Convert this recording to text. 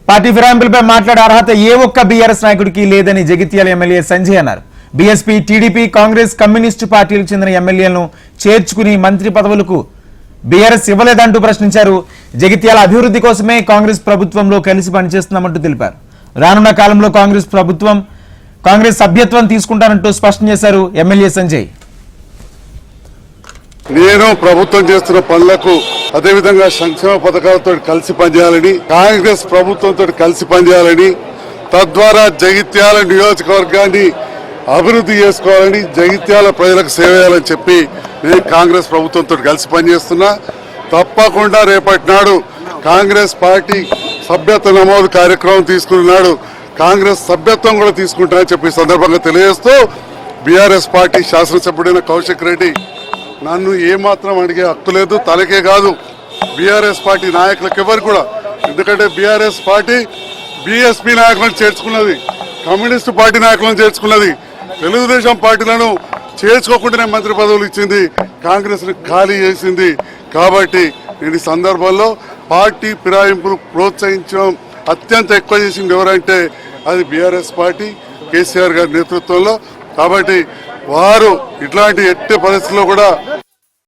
Party ఫిరాయింపులపై మాట్లాడే అర్హత ఏ ఒక్క బీఆర్ఎస్ నాయకుడికి లేదని జగిత్యాల ఎమ్మెల్యే సంజయ్ అన్నారు. బీఎస్పీ, టీడీపీ, కాంగ్రెస్, కమ్యూనిస్టు పార్టీలకు చెందిన ఎమ్మెల్యేలను చేర్చుకుని మంత్రి పదవులకు బీఆర్ఎస్ ఇవ్వలేదంటూ ప్రశ్నించారు. జగిత్యాల అభివృద్ధి కోసమే కాంగ్రెస్ ప్రభుత్వంలో కలిసి పనిచేస్తున్నామంటూ తెలిపారు. రానున్న కాలంలో కాంగ్రెస్ సభ్యత్వం తీసుకుంటానంటూ స్పష్టం చేశారు ఎమ్మెల్యే సంజయ్. నేను ప్రభుత్వం చేస్తున్న పనులకు అదేవిధంగా సంక్షేమ పథకాలతో కలిసి పనిచేయాలని, కాంగ్రెస్ ప్రభుత్వంతో కలిసి పనిచేయాలని, తద్వారా జగిత్యాల నియోజకవర్గాన్ని అభివృద్ధి చేసుకోవాలని, జగిత్యాల ప్రజలకు సేవ చేయాలని చెప్పి నేను కాంగ్రెస్ ప్రభుత్వంతో కలిసి పనిచేస్తున్నా. తప్పకుండా రేపటి నాడు కాంగ్రెస్ పార్టీ సభ్యత్వ నమోదు కార్యక్రమం తీసుకున్నాడు. కాంగ్రెస్ సభ్యత్వం కూడా తీసుకుంటానని చెప్పి సందర్భంగా తెలియజేస్తూ, బీఆర్ఎస్ పార్టీ శాసనసభ్యుడైన కౌశిక్ రెడ్డి నన్ను ఏమాత్రం అడిగే హక్కు లేదు, తలకే కాదు బీఆర్ఎస్ పార్టీ నాయకులకు ఎవరు కూడా. ఎందుకంటే బీఆర్ఎస్ పార్టీ బీఎస్పీ నాయకులను చేర్చుకున్నది, కమ్యూనిస్టు పార్టీ నాయకులను చేర్చుకున్నది, తెలుగుదేశం పార్టీలను చేర్చుకోకుండానే మంత్రి పదవులు ఇచ్చింది, కాంగ్రెస్ని ఖాళీ చేసింది. కాబట్టి నేను ఈ సందర్భంలో పార్టీ ఫిరాయింపులు ప్రోత్సహించడం అత్యంత ఎక్కువ చేసింది ఎవరంటే అది బీఆర్ఎస్ పార్టీ, కేసీఆర్ గారి నేతృత్వంలో. కాబట్టి వారు ఇట్లాంటి ఎట్టి పరిస్థితుల్లో కూడా